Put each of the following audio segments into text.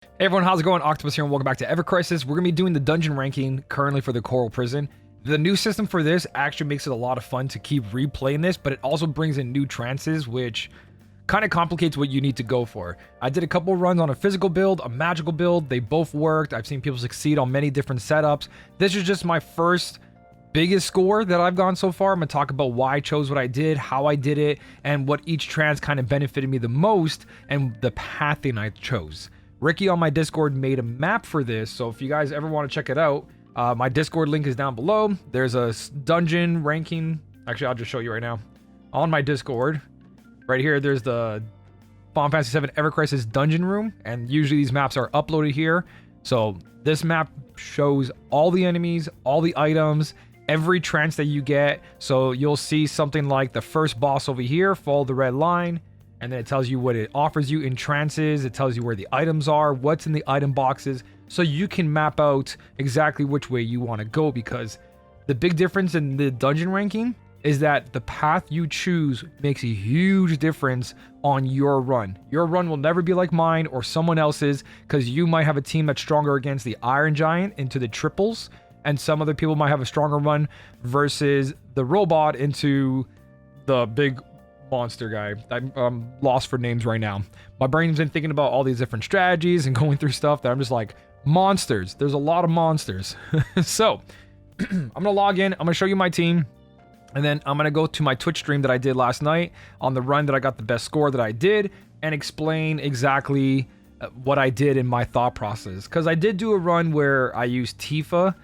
Hey everyone, how's it going? Octopus here and welcome back to evercrisis. We're going to be doing the dungeon ranking currently for the Coral Prison. The new system for this actually makes it a lot of fun to keep replaying this, but it also brings in new trances, which kind of complicates what you need to go for. I did a couple runs on a physical build, a magical build. They both worked. I've seen people succeed on many different setups. This is just my first biggest score that I've gone so far. I'm going to talk about why I chose what I did, how I did it, and what each trance kind of benefited me the most, and the pathing I chose. Ricky on my Discord made a map for this, so if you guys ever want to check it out, my Discord link is down below. There's a dungeon ranking. Actually, I'll just show you right now. On my Discord, right here, there's the Final Fantasy VII evercrisis dungeon room, and usually these maps are uploaded here. So this map shows all the enemies, all the items, every trance that you get. So you'll see something like the first boss over here, follow the red line. And then it tells you what it offers you in trances. It tells you where the items are, what's in the item boxes. So you can map out exactly which way you want to go, because the big difference in the dungeon ranking is that the path you choose makes a huge difference on your run. Your run will never be like mine or someone else's, because you might have a team that's stronger against the Iron Giant into the triples, and some other people might have a stronger run versus the robot into the big monster guy. I'm lost for names right now. My brain's been thinking about all these different strategies and going through stuff that I'm just like, monsters. There's a lot of monsters. So I'm gonna log in. I'm gonna show you my team, and then I'm gonna go to my Twitch stream that I did last night on the run that I got the best score that I did, and explain exactly what I did in my thought process. Because I did do a run where I used Tifa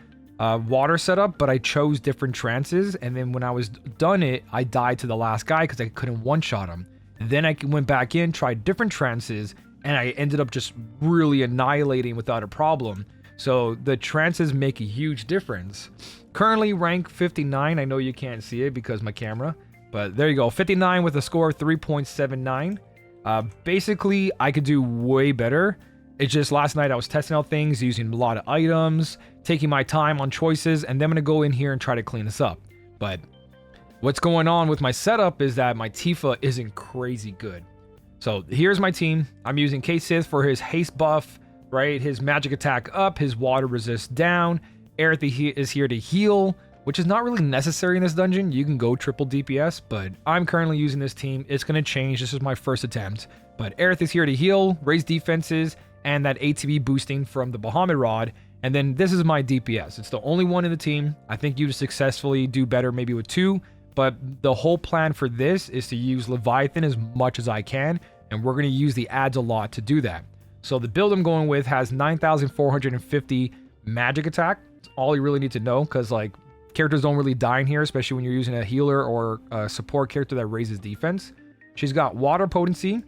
water setup, but I chose different trances, and then when I was done it, I died to the last guy because I couldn't one-shot him. Then I went back in, tried different trances, and I ended up just really annihilating without a problem. So the trances make a huge difference. Currently rank 59. I know you can't see it because my camera, but there you go, 59 with a score of 3.79. Basically I could do way better. It's just last night I was testing out things, using a lot of items, taking my time on choices, and then I'm going to go in here and try to clean this up. But what's going on with my setup is that my Tifa isn't crazy good. So here's my team. I'm using K-Sith for his haste buff, right? His magic attack up, his water resist down. Autie is here to heal, which is not really necessary in this dungeon. You can go triple DPS, but I'm currently using this team. It's going to change. This is my first attempt. But Autie is here to heal, raise defenses, and that ATB boosting from the Bahamut Rod. And then this is my DPS. It's the only one in the team. I think you successfully do better maybe with two, but the whole plan for this is to use Leviathan as much as I can, and we're going to use the adds a lot to do that. So the build I'm going with has 9,450 magic attack. That's all you really need to know, because like characters don't really die in here, especially when you're using a healer or a support character that raises defense. She's got water potency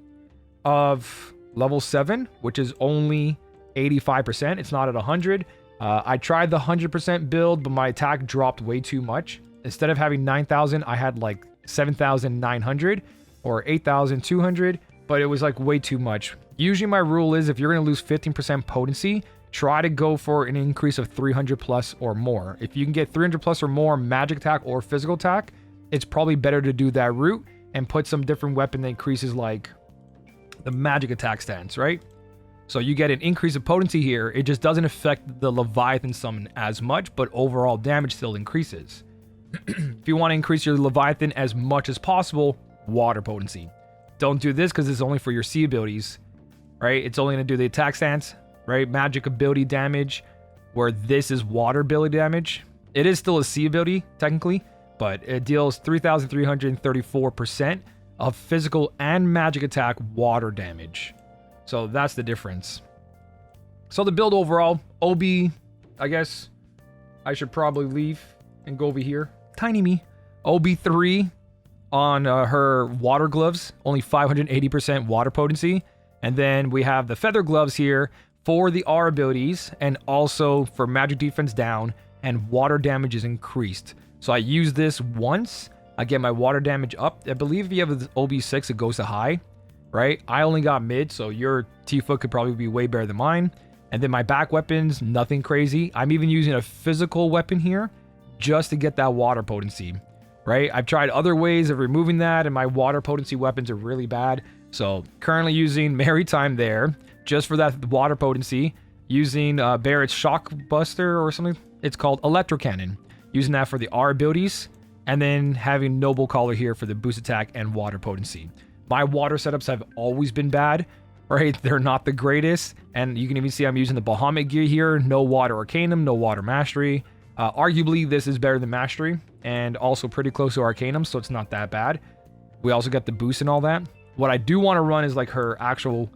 of level 7, which is only 85%. It's not at 100. I tried the 100% build, but my attack dropped way too much. Instead of having 9,000, I had like 7,900 or 8,200, but it was like way too much. Usually my rule is if you're going to lose 15% potency, try to go for an increase of 300 plus or more. If you can get 300 plus or more magic attack or physical attack, it's probably better to do that route and put some different weapon that increases like the magic attack stance, right? So you get an increase of potency here. It just doesn't affect the Leviathan summon as much, but overall damage still increases. If you want to increase your Leviathan as much as possible, water potency. Don't do this because it's only for your C abilities, right? It's only going to do the attack stance, right? Magic ability damage, where this is water ability damage. It is still a C ability, technically, but it deals 3,334% of physical and magic attack water damage. So that's the difference. So the build overall, OB, I guess I should probably leave and go over here. Tiny me. OB3 on her water gloves, only 580% water potency. And then we have the feather gloves here for the R abilities, and also for magic defense down, and water damage is increased. So I use this once, I get my water damage up. I believe if you have the OB6, it goes to high, right? I only got mid, so your Tifa could probably be way better than mine. And then my back weapons, nothing crazy. I'm even using a physical weapon here just to get that water potency, right? I've tried other ways of removing that, and my water potency weapons are really bad. So currently using Maritime there just for that water potency, using Barrett's Shockbuster or something. It's called Electro Cannon. Using that for the R abilities, and then having Noble Collar here for the boost attack and water potency. My water setups have always been bad, right? They're not the greatest, and you can even see I'm using the Bahamut gear here. No water Arcanum, no water Mastery. Arguably, this is better than Mastery, and also pretty close to Arcanum, so it's not that bad. We also got the boost and all that. What I do want to run is like her actual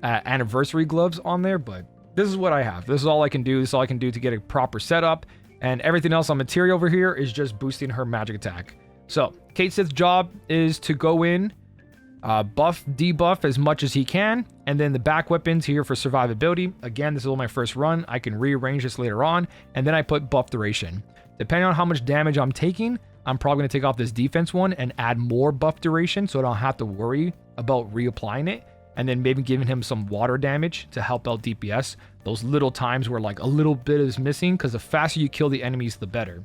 anniversary gloves on there, but this is what I have. This is all I can do. This is all I can do to get a proper setup. And everything else on materia over here is just boosting her magic attack. So, Cait Sith's job is to go in, buff, debuff as much as he can, and then the back weapons here for survivability. Again, this is my first run. I can rearrange this later on, and then I put buff duration. Depending on how much damage I'm taking, I'm probably going to take off this defense one and add more buff duration so I don't have to worry about reapplying it. And then maybe giving him some water damage to help out DPS. Those little times where like a little bit is missing, because the faster you kill the enemies, the better.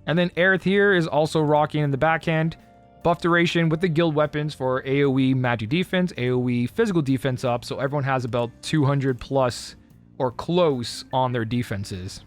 And then Aerith here is also rocking in the backhand. Buff duration with the guild weapons for AoE magic defense, AoE physical defense up, so everyone has about 200 plus or close on their defenses.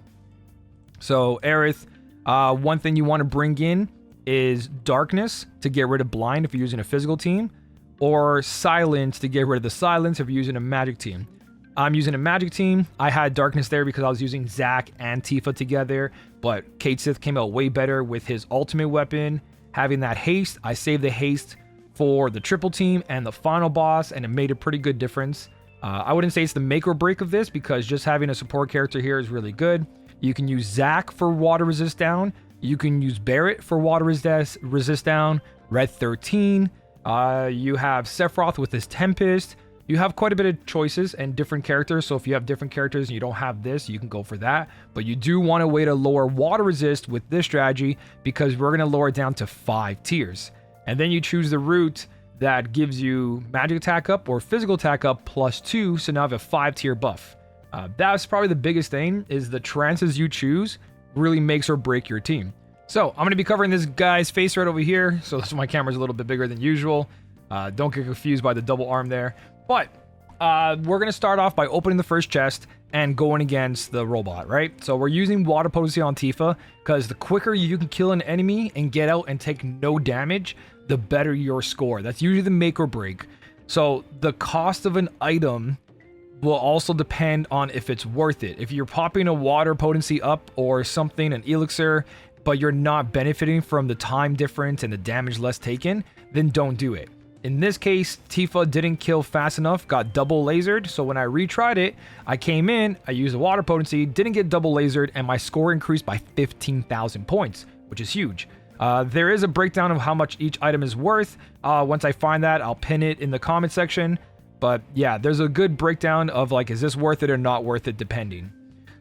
So Aerith, one thing you want to bring in is darkness to get rid of blind if you're using a physical team, or silence to get rid of the silence if you're using a magic team. I'm using a magic team. I had darkness there because I was using Zac and Tifa together, but Cait Sith came out way better with his ultimate weapon. Having that haste, I saved the haste for the triple team and the final boss, and it made a pretty good difference. I wouldn't say it's the make or break of this, because just having a support character here is really good. You can use Zac for water resist down. You can use Barrett for water resist down. Red 13. You have Sephiroth with his Tempest. You have quite a bit of choices and different characters. So if you have different characters and you don't have this, you can go for that. But you do want a way to lower water resist with this strategy, because we're going to lower it down to 5 tiers. And then you choose the route that gives you magic attack up or physical attack up +2. So now I have a 5-tier buff. That's probably the biggest thing, is the trances you choose really makes or break your team. So I'm going to be covering this guy's face right over here. So this is my camera's a little bit bigger than usual. Don't get confused by the double arm there. But we're going to start off by opening the first chest and going against the robot, right? So we're using water potency on Tifa, because the quicker you can kill an enemy and get out and take no damage, the better your score. That's usually the make or break. So the cost of an item will also depend on if it's worth it. If you're popping a water potency up or something, an elixir, but you're not benefiting from the time difference and the damage less taken, then don't do it. In this case, Tifa didn't kill fast enough, got double lasered, so when I retried it, I came in, I used the water potency, didn't get double lasered, and my score increased by 15,000 points, which is huge. There is a breakdown of how much each item is worth. Once I find that, I'll pin it in the comment section. But yeah, there's a good breakdown of like, is this worth it or not worth it, depending.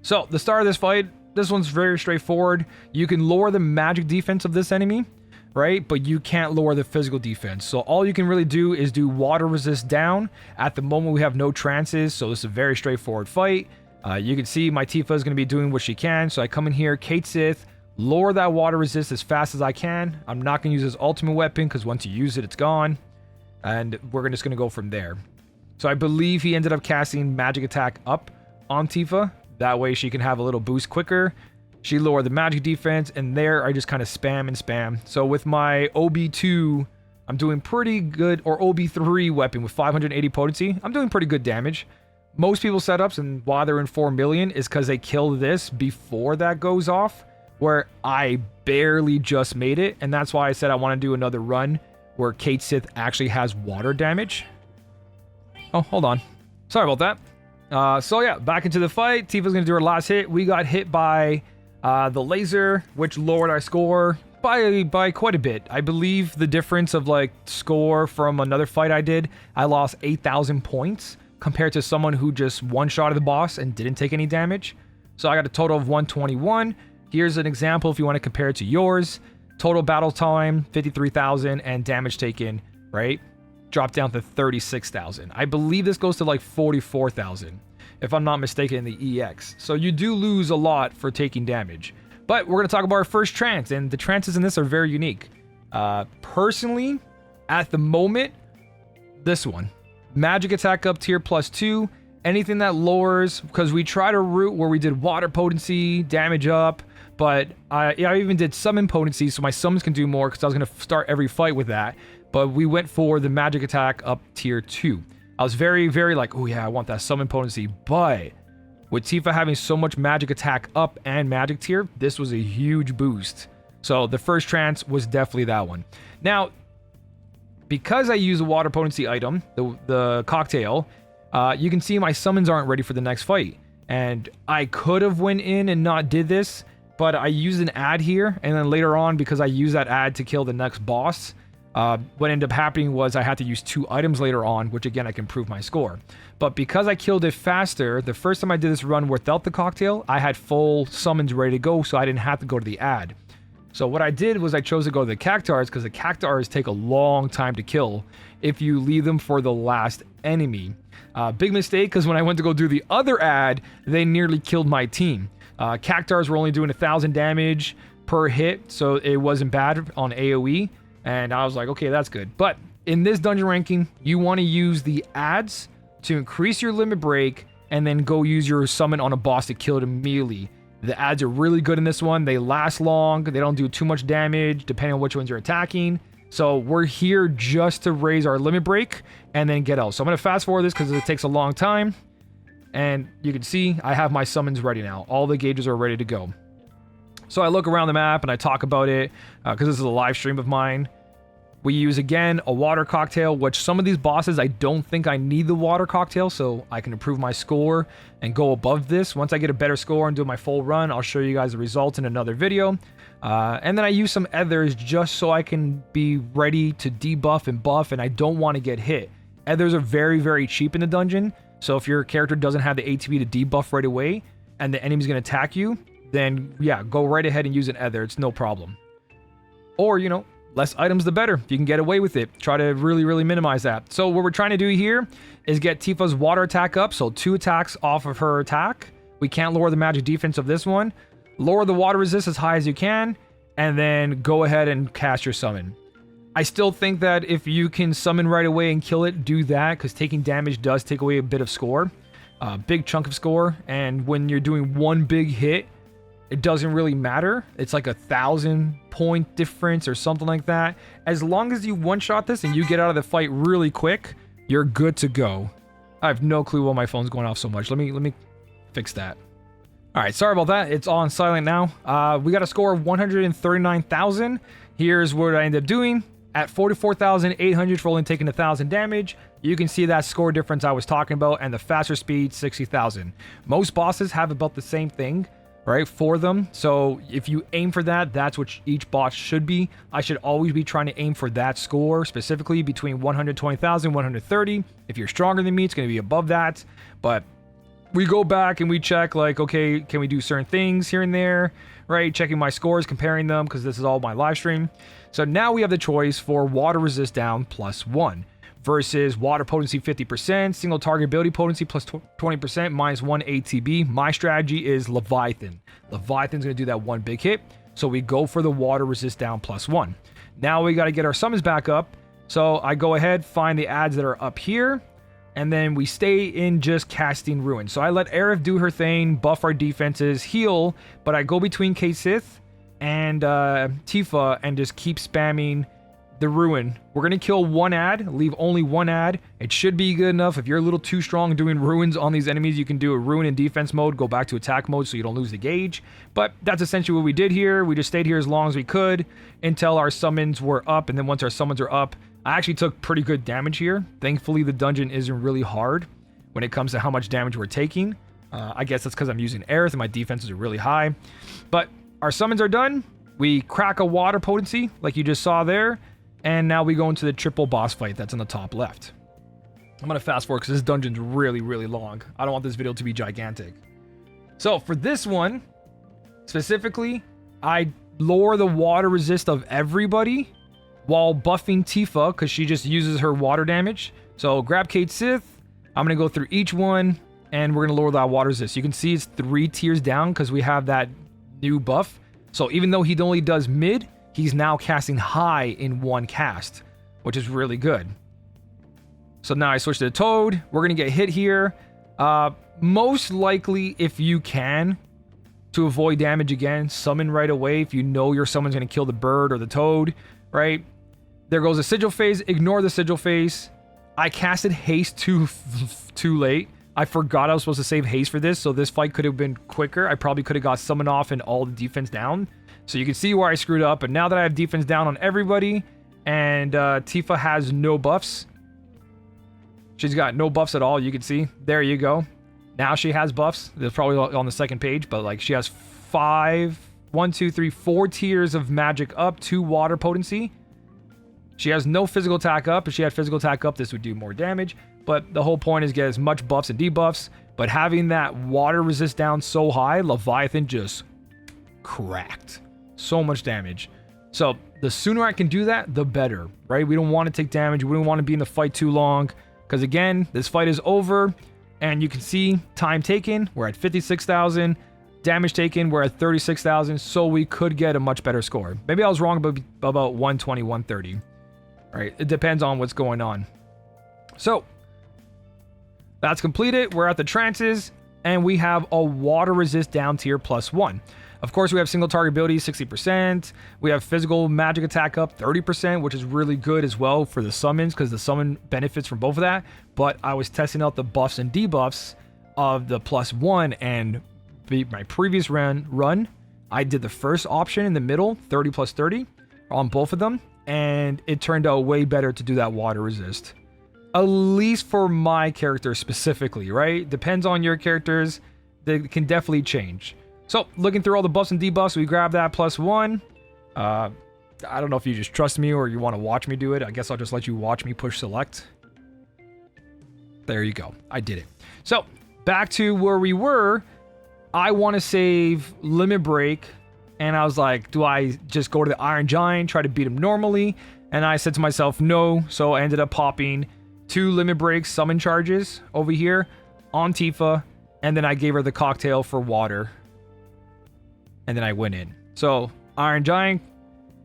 So the start of this fight, this one's very straightforward. You can lower the magic defense of this enemy, right? But you can't lower the physical defense. So all you can really do is do water resist down. At the moment, we have no trances, so this is a very straightforward fight. You can see my Tifa is going to be doing what she can. So I come in here, Cait Sith, lower that water resist as fast as I can. I'm not going to use his ultimate weapon, because once you use it, it's gone. And we're just going to go from there. So I believe he ended up casting magic attack up on Tifa. That way she can have a little boost quicker. She lowered the magic defense, and there I just kind of spam and spam. So with my OB2, I'm doing pretty good, or OB3 weapon with 580 potency, I'm doing pretty good damage. Most people's setups, and why they're in 4 million, is because they kill this before that goes off, where I barely just made it, and that's why I said I want to do another run where Cait Sith actually has water damage. Oh, hold on. Sorry about that. So yeah, back into the fight. Tifa's going to do her last hit. We got hit by the laser, which lowered our score by quite a bit. I believe the difference of like score from another fight I did, I lost 8,000 points compared to someone who just one-shotted the boss and didn't take any damage. So I got a total of 121. Here's an example if you want to compare it to yours. Total battle time, 53,000, and damage taken, right? Dropped down to 36,000. I believe this goes to like 44,000, if I'm not mistaken, in the EX. So you do lose a lot for taking damage. But we're going to talk about our first trance, and the trances in this are very unique. Personally, at the moment, this one. Magic attack up tier +2. Anything that lowers, because we tried a route where we did water potency, damage up, but I even did summon potency, so my summons can do more because I was going to start every fight with that. But we went for the magic attack up tier 2. I was very, very like, oh yeah, I want that summon potency. But with Tifa having so much magic attack up and magic tier, this was a huge boost. So the first trance was definitely that one. Now, because I use a water potency item, the cocktail, you can see my summons aren't ready for the next fight. And I could have went in and not did this, but I used an ad here, and then later on, because I used that ad to kill the next boss, what ended up happening was I had to use 2 items later on, which again, I can improve my score. But because I killed it faster, the first time I did this run without the cocktail, I had full summons ready to go, so I didn't have to go to the ad. So what I did was I chose to go to the cactars, because the cactars take a long time to kill if you leave them for the last enemy. Big mistake, because when I went to go do the other ad, they nearly killed my team. Cactars were only doing 1,000 damage per hit, so it wasn't bad on AoE. And I was like, okay, that's good. But in this dungeon ranking, you want to use the ads to increase your limit break and then go use your summon on a boss to kill it immediately. The ads are really good in this one. They last long. They don't do too much damage depending on which ones you're attacking. So we're here just to raise our limit break and then get out. So I'm going to fast forward this because it takes a long time. And you can see I have my summons ready now. All the gauges are ready to go. So I look around the map and I talk about it because this is a live stream of mine. We use, again, a water cocktail, which some of these bosses, I don't think I need the water cocktail, so I can improve my score and go above this. Once I get a better score and do my full run, I'll show you guys the results in another video. And then I use some ethers just so I can be ready to debuff and buff, and I don't want to get hit. Ethers are very, very cheap in the dungeon, so if your character doesn't have the ATB to debuff right away, and the enemy's going to attack you, then yeah, go right ahead and use an ether. It's no problem. Or, you know, less items the better. If you can get away with it, try to really, really minimize that. So what we're trying to do here is get Tifa's water attack up, so 2 attacks off of her attack. We can't lower the magic defense of this one. Lower the water resist as high as you can, and then go ahead and cast your summon. I still think that if you can summon right away and kill it, do that, because taking damage does take away a bit of score. Big chunk of score, and when you're doing one big hit, it doesn't really matter. It's like 1,000 point difference or something like that. As long as you one-shot this and you get out of the fight really quick, you're good to go. I have no clue why my phone's going off so much. Let me fix that. All right, sorry about that. It's on silent now. We got a score of 139,000. Here's what I ended up doing. At 44,800 for only taking 1,000 damage, you can see that score difference I was talking about, and the faster speed, 60,000. Most bosses have about the same thing, right, for them. So if you aim for that, that's what each boss should be. I should always be trying to aim for that score, specifically between 120,000 and 130. If you're stronger than me, it's going to be above that. But we go back and we check, like, okay, can we do certain things here and there, right? Checking my scores, comparing them, because this is all my live stream. So now we have the choice for water resist down +1 versus water potency 50%, single target ability potency plus 20%, -1 ATB. My strategy is Leviathan. Leviathan's going to do that one big hit, so we go for the water resist down +1. Now we got to get our summons back up, so I go ahead, find the ads that are up here, and then we stay in just casting Ruin. So I let Aerith do her thing, buff our defenses, heal, but I go between K-Sith and Tifa and just keep spamming the Ruin. We're going to kill one ad, leave only one ad. It should be good enough. If you're a little too strong doing Ruins on these enemies, you can do a Ruin in defense mode, go back to attack mode so you don't lose the gauge. But that's essentially what we did here. We just stayed here as long as we could until our summons were up, and then once our summons are up, I actually took pretty good damage here. Thankfully, the dungeon isn't really hard when it comes to how much damage we're taking. I guess that's because I'm using Aerith and my defenses are really high. But our summons are done. We crack a water potency like you just saw there. And now we go into the triple boss fight that's in the top left. I'm going to fast forward because this dungeon's really, really long. I don't want this video to be gigantic. So for this one, specifically, I lower the water resist of everybody while buffing Tifa because she just uses her water damage. So grab Kate Sith. I'm going to go through each one and we're going to lower that water resist. You can see it's 3 tiers down because we have that new buff. So even though he only does mid, he's now casting high in one cast, which is really good. So now I switch to the Toad. We're going to get hit here. Most likely, if you can, to avoid damage again, summon right away if you know your summon's going to kill the bird or the Toad, right? There goes the Sigil phase. Ignore the Sigil phase. I casted haste too late. I forgot I was supposed to save haste for this, so this fight could have been quicker. I probably could have got summon off and all the defense down. So you can see where I screwed up, but now that I have defense down on everybody, and Tifa has no buffs. She's got no buffs at all, you can see. There you go. Now she has buffs. They're probably on the second page, but like she has 4 tiers of magic up, 2 water potency. She has no physical attack up. If she had physical attack up, this would do more damage. But the whole point is get as much buffs and debuffs. But having that water resist down so high, Leviathan just cracked. So much damage. So the sooner I can do that, the better, right? We don't want to take damage. We don't want to be in the fight too long. Because again, this fight is over. And you can see time taken. We're at 56,000. Damage taken, we're at 36,000. So we could get a much better score. Maybe I was wrong about 120, 130. Right? It depends on what's going on. So that's completed. We're at the trances, and we have a water resist down tier +1. Of course, we have single target ability 60%. We have physical magic attack up 30%, which is really good as well for the summons because the summon benefits from both of that. But I was testing out the buffs and debuffs of the +1, and my previous run, I did the first option in the middle, 30 + 30 on both of them, and it turned out way better to do that water resist. At least for my character specifically, right? Depends on your characters. They can definitely change. So, looking through all the buffs and debuffs, we grab that +1. I don't know if you just trust me or you want to watch me do it. I guess I'll just let you watch me push select. There you go. I did it. So, back to where we were. I want to save Limit Break. And I was like, do I just go to the Iron Giant, try to beat him normally? And I said to myself, no. So, I ended up popping 2 Limit Break summon charges over here on Tifa. And then I gave her the cocktail for water. And then I went in. So, Iron Giant,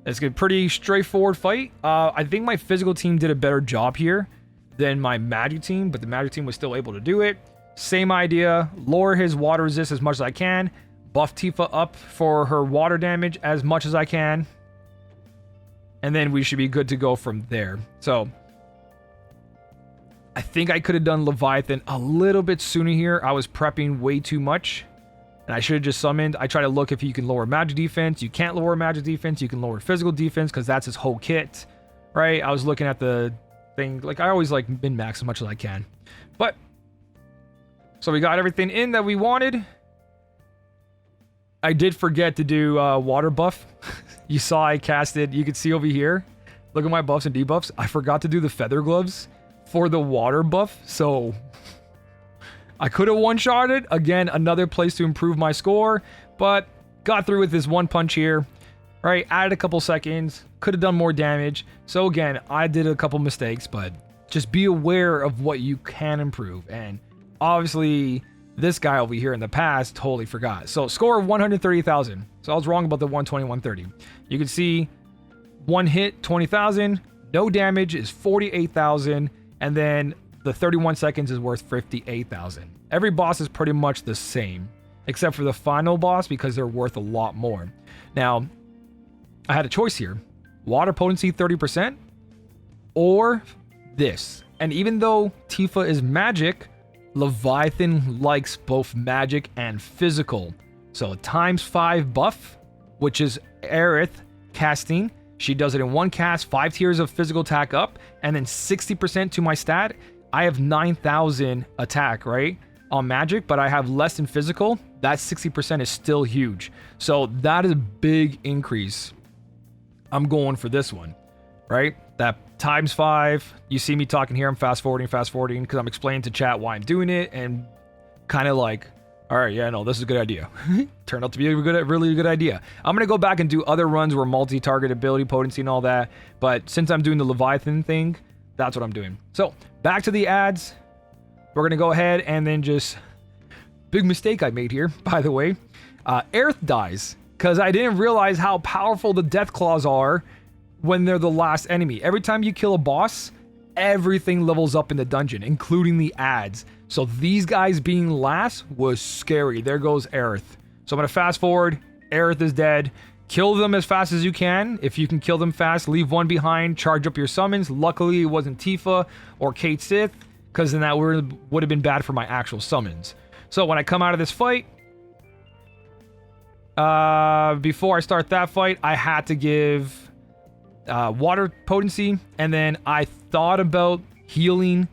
it's a pretty straightforward fight. I think my physical team did a better job here than my magic team, but the magic team was still able to do it. Same idea, lower his water resist as much as I can, buff Tifa up for her water damage as much as I can, and then we should be good to go from there. So, I think I could have done Leviathan a little bit sooner here. I was prepping way too much. And I should have just summoned. I try to look if you can lower magic defense. You can't lower magic defense. You can lower physical defense because that's his whole kit, right? I was looking at the thing. Like, I always like min-max as much as I can. But, so we got everything in that we wanted. I did forget to do water buff. You saw I casted. You can see over here. Look at my buffs and debuffs. I forgot to do the feather gloves for the water buff. So I could have one-shotted. Again, another place to improve my score, but got through with this one punch here, right? Added a couple seconds, could have done more damage. So again, I did a couple mistakes, but just be aware of what you can improve. And obviously, this guy over here in the past totally forgot. So score of 130,000. So I was wrong about the 120, 130. You can see one hit, 20,000. No damage is 48,000. And then the 31 seconds is worth 58,000. Every boss is pretty much the same, except for the final boss because they're worth a lot more. Now, I had a choice here. Water potency 30% or this. And even though Tifa is magic, Leviathan likes both magic and physical. So ×5 buff, which is Aerith casting. She does it in one cast, 5 tiers of physical attack up, and then 60% to my stat. I have 9,000 attack, right? On magic, but I have less than physical. That 60% is still huge. So that is a big increase. I'm going for this one, right? That ×5. You see me talking here. I'm fast forwarding because I'm explaining to chat why I'm doing it and kind of like, all right, yeah, no, this is a good idea. Turned out to be a really good idea. I'm going to go back and do other runs where multi-target ability, potency, and all that. But since I'm doing the Leviathan thing, that's what I'm doing. So back to the ads. We're going to go ahead and then just... Big mistake I made here, by the way. Aerith dies because I didn't realize how powerful the death claws are when they're the last enemy. Every time you kill a boss, everything levels up in the dungeon, including the ads. So these guys being last was scary. There goes Aerith. So I'm going to fast forward. Aerith is dead. Kill them as fast as you can. If you can kill them fast, leave one behind. Charge up your summons. Luckily, it wasn't Tifa or Kate Sith, because then that would have been bad for my actual summons. So when I come out of this fight, before I start that fight, I had to give water potency, and then I thought about healing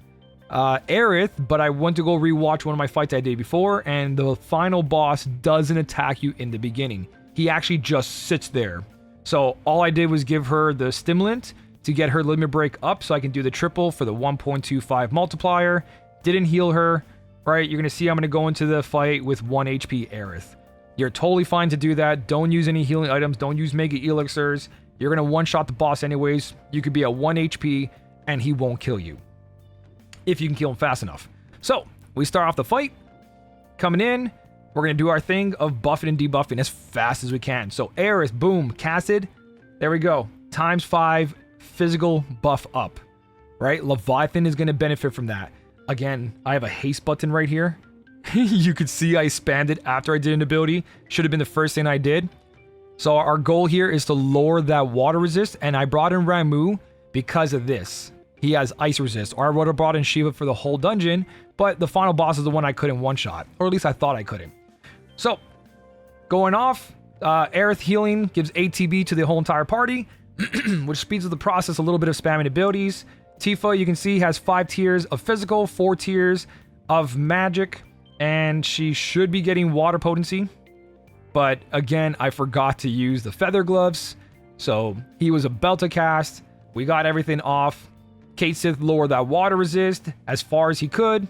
Aerith, but I went to go rewatch one of my fights I did before, and the final boss doesn't attack you in the beginning. He actually just sits there. So all I did was give her the stimulant to get her limit break up so I can do the triple for the 1.25 multiplier. Didn't heal her, right? You're going to see I'm going to go into the fight with 1 HP Aerith. You're totally fine to do that. Don't use any healing items. Don't use mega elixirs. You're going to one-shot the boss anyways. You could be at 1 HP and he won't kill you, if you can kill him fast enough. So we start off the fight. Coming in, we're going to do our thing of buffing and debuffing as fast as we can. So Aerith, boom, casted. There we go. ×5 physical buff up, right? Leviathan is going to benefit from that. Again, I have a haste button right here. You could see I spammed it after I did an ability. Should have been the first thing I did. So our goal here is to lower that water resist, and I brought in Ramuh because of this. He has ice resist, or I would have brought in Shiva for the whole dungeon, but the final boss is the one I couldn't one-shot, or at least I thought I couldn't. So, going off, Aerith healing gives ATB to the whole entire party, which speeds up the process a little bit of spamming abilities. Tifa, you can see, has 5 tiers of physical, 4 tiers of magic, and she should be getting water potency. But again, I forgot to use the feather gloves, so he was about to cast. We got everything off. Kate Sith lowered that water resist as far as he could.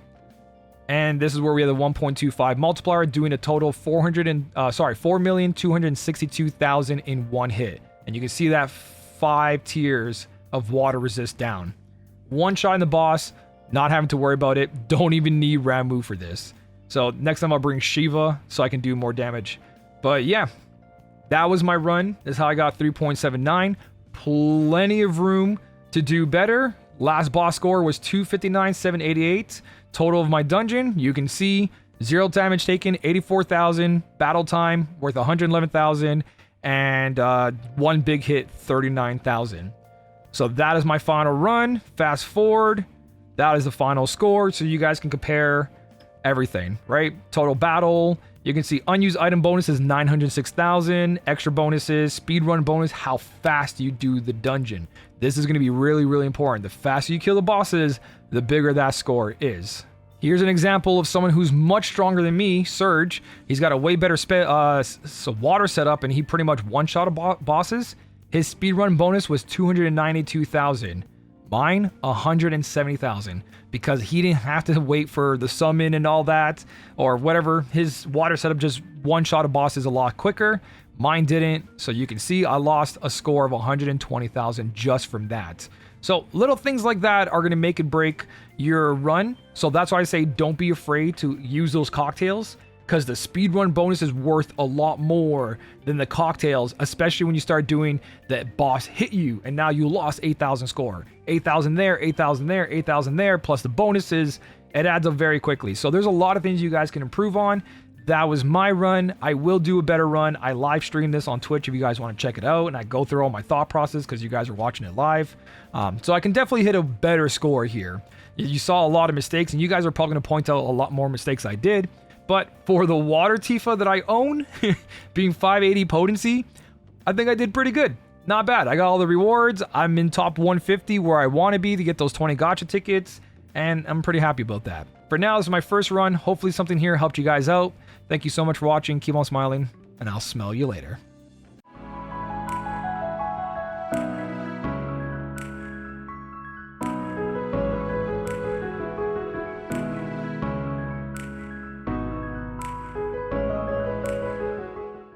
And this is where we have the 1.25 multiplier, doing a total 4,262,000 in one hit. And you can see that 5 tiers of water resist down. One shot in the boss, not having to worry about it. Don't even need Ramuh for this. So next time I'll bring Shiva so I can do more damage. But yeah, that was my run. This is how I got 3.79. Plenty of room to do better. Last boss score was 259,788. Total of my dungeon, you can see 0 damage taken, 84,000. Battle time worth 111,000. And 1 big hit, 39,000. So that is my final run. Fast forward. That is the final score. So you guys can compare everything, right? Total battle. You can see unused item bonuses, 906,000. Extra bonuses, speedrun bonus, how fast you do the dungeon. This is going to be really, really important. The faster you kill the bosses, the bigger that score is. Here's an example of someone who's much stronger than me, Surge. He's got a way better water setup, and he pretty much one-shot bosses. His speedrun bonus was 292,000. Mine, 170,000, because he didn't have to wait for the summon and all that, or whatever. His water setup just one-shot a boss is a lot quicker. Mine didn't, so you can see I lost a score of 120,000 just from that. So little things like that are going to make and break your run. So that's why I say don't be afraid to use those cocktails, because the speedrun bonus is worth a lot more than the cocktails, especially when you start doing that boss hit you and now you lost 8,000 score. 8,000 there, 8,000 there, 8,000 there, plus the bonuses. It adds up very quickly. So there's a lot of things you guys can improve on. That was my run. I will do a better run. I live stream this on Twitch if you guys want to check it out, and I go through all my thought process because you guys are watching it live. So I can definitely hit a better score here. You saw a lot of mistakes, and you guys are probably going to point out a lot more mistakes I did. But for the water Tifa that I own, being 580 potency, I think I did pretty good. Not bad. I got all the rewards. I'm in top 150 where I want to be to get those 20 gacha tickets, and I'm pretty happy about that. For now, this is my first run. Hopefully something here helped you guys out. Thank you so much for watching. Keep on smiling, and I'll smell you later.